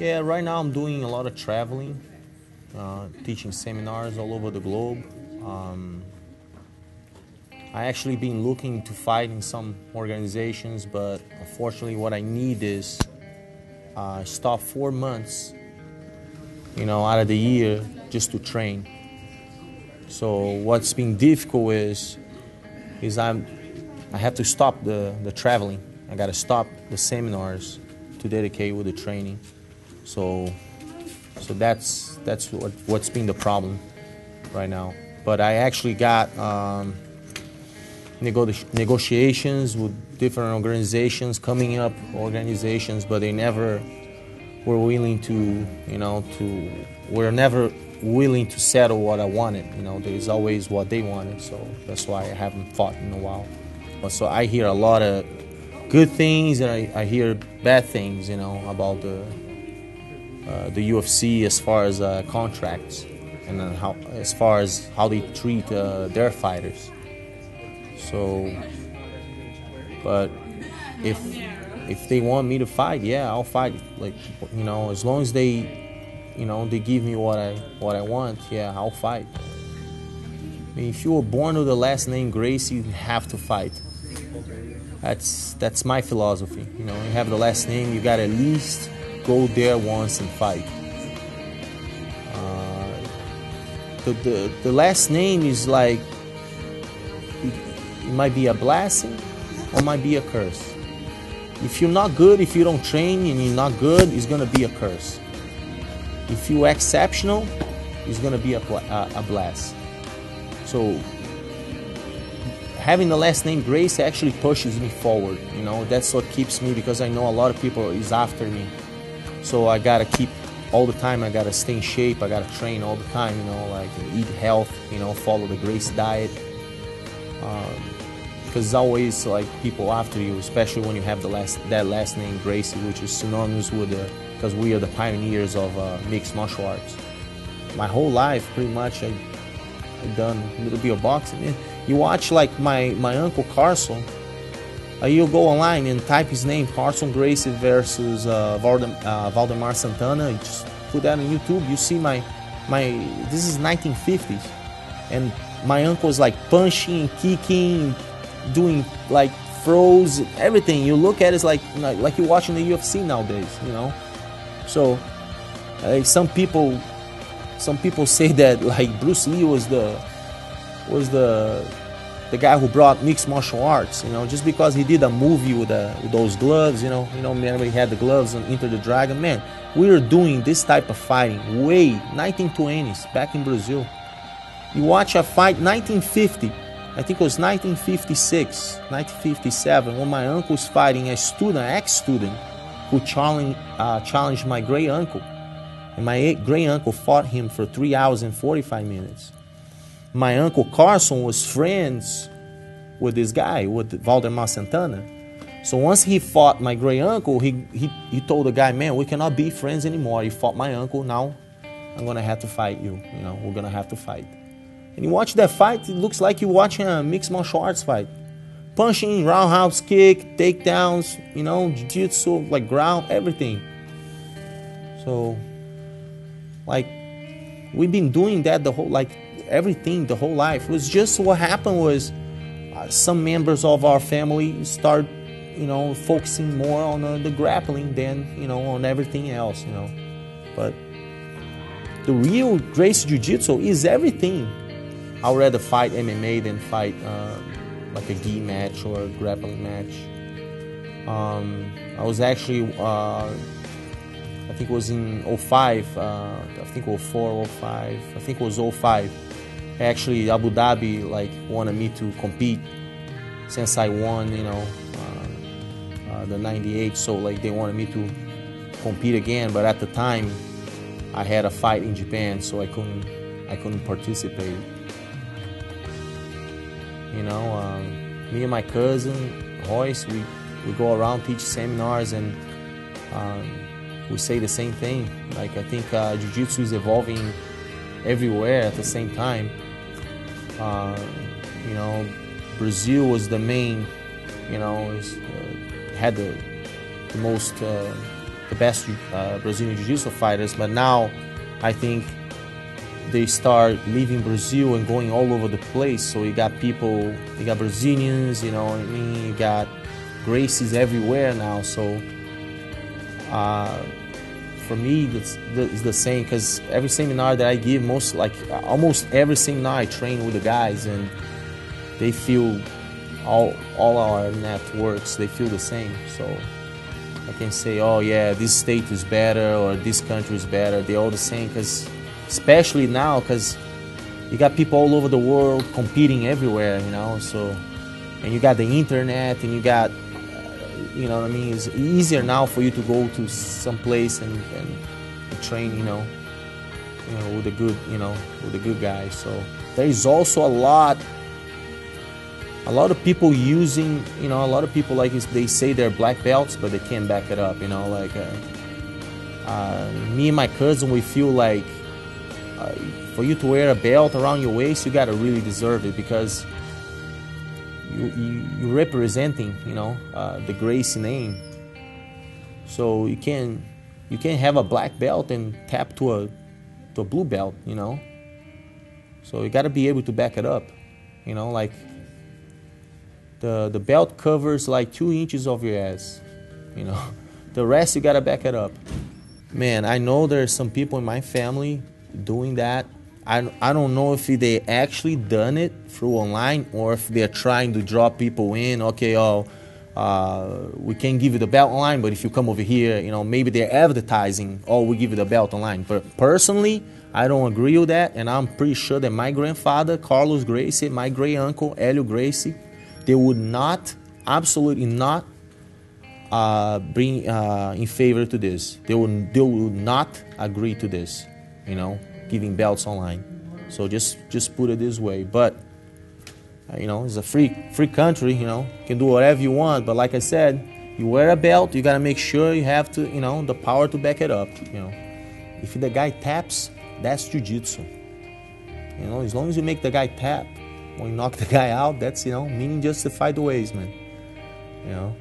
Yeah, right now I'm doing a lot of traveling, teaching seminars all over the globe. Um, I actually been looking to fight in some organizations, but unfortunately, what I need is stop 4 months, out of the year just to train. So what's been difficult is I have to stop the traveling. I got to stop the seminars to dedicate with the training. So what's been the problem right now. But I actually got negotiations with different organizations, coming up organizations, but they never were willing were never willing to settle what I wanted. There's always what they wanted, so that's why I haven't fought in a while. But so I hear a lot of good things, and I hear bad things, about the UFC as far as contracts, and then as far as how they treat their fighters. So, but if they want me to fight, yeah, I'll fight. As long as they give me what I want, yeah, I'll fight. I mean, if you were born with the last name Gracie, you have to fight. That's my philosophy. You have the last name, you gotta at least go there once and fight. The last name is like, it might be a blessing or might be a curse. If you're not good, if you don't train and you're not good, it's gonna be a curse. If you're exceptional, it's gonna be a bless. So having the last name Grace actually pushes me forward. That's what keeps me, because I know a lot of people is after me. So I gotta keep all the time. I gotta stay in shape. I gotta train all the time. Like eat health. Follow the Grace diet. Because it's always like people after you, especially when you have that last name Gracie, which is synonymous with because we are the pioneers of mixed martial arts. My whole life, pretty much, I've done a little bit of boxing. You watch like my uncle Carson. You'll go online and type his name, Carson Gracie versus Valdemar Santana. You just put that on YouTube. You see this is 1950s, and my uncle is like punching, kicking, doing like throws, everything. You look at it, it's like you're watching the UFC nowadays. So some people say that like Bruce Lee was the guy who brought mixed martial arts, just because he did a movie with those gloves, remember he had the gloves on Enter the Dragon. Man, we were doing this type of fighting way 1920s back in Brazil. You watch a fight 1950, I think it was 1956, 1957, when my uncle was fighting a student, ex-student, who challenged my great uncle. And my great uncle fought him for 3 hours and 45 minutes. My uncle Carson was friends with this guy, with Valdemar Santana. So once he fought my great uncle, he told the guy, man, we cannot be friends anymore. You fought my uncle, now I'm gonna have to fight you. We're gonna have to fight. And you watch that fight, it looks like you're watching a mixed martial arts fight. Punching, roundhouse kick, takedowns, jiu-jitsu, like ground, everything. So, like, we've been doing that the whole life. It was just what happened was some members of our family start, focusing more on the grappling than, on everything else, But the real Gracie Jiu-Jitsu is everything. I'd rather fight MMA than fight like a gi match or a grappling match. I was actually, I think it was in 05, I think 04, 05, I think it was 05. Actually, Abu Dhabi wanted me to compete since I won, the 98. So they wanted me to compete again, but at the time I had a fight in Japan, so I couldn't participate. Me and my cousin Royce, we go around, teach seminars, and we say the same thing. I think Jiu-Jitsu is evolving everywhere at the same time. Brazil was the main, had the most the best Brazilian Jiu-Jitsu fighters, but now I think they start leaving Brazil and going all over the place. So you got people, you got Brazilians, you know what I mean? You got Gracies everywhere now. So for me, it's the same, because every seminar that I give, almost every seminar I train with the guys, and they feel all our networks, they feel the same. So I can say, oh yeah, this state is better or this country is better. They're all the same, because especially now, because you got people all over the world competing everywhere, you know. So, and you got the internet, and you got, you know what I mean. It's easier now for you to go to some place and train, you know, with the good guys. So there is also a lot of people using, you know, a lot of people, like, they say they're black belts, but they can't back it up, you know. Like me and my cousin, we feel like for you to wear a belt around your waist, you gotta really deserve it, because you're representing, you know, the Gracie name. So you can't have a black belt and tap to a blue belt, you know. So you gotta be able to back it up, you know. Like the belt covers like 2 inches of your ass, you know. The rest you gotta back it up. Man, I know there's some people in my family doing that. I don't know if they actually done it through online, or if they're trying to draw people in. Okay, we can give you the belt online, but if you come over here, you know, maybe they're advertising, oh, we give you the belt online. But personally, I don't agree with that, and I'm pretty sure that my grandfather, Carlos Gracie, my great uncle, Hélio Gracie, they would not, absolutely not, bring in favor to this. They would not agree to this, you know, giving belts online. So just put it this way. But you know, it's a free country, you know. You can do whatever you want, but like I said, you wear a belt, you gotta make sure you have to, you know, the power to back it up, you know. If the guy taps, that's jiu-jitsu. You know, as long as you make the guy tap, when you knock the guy out, that's, you know, meaning justified the ways, man. You know.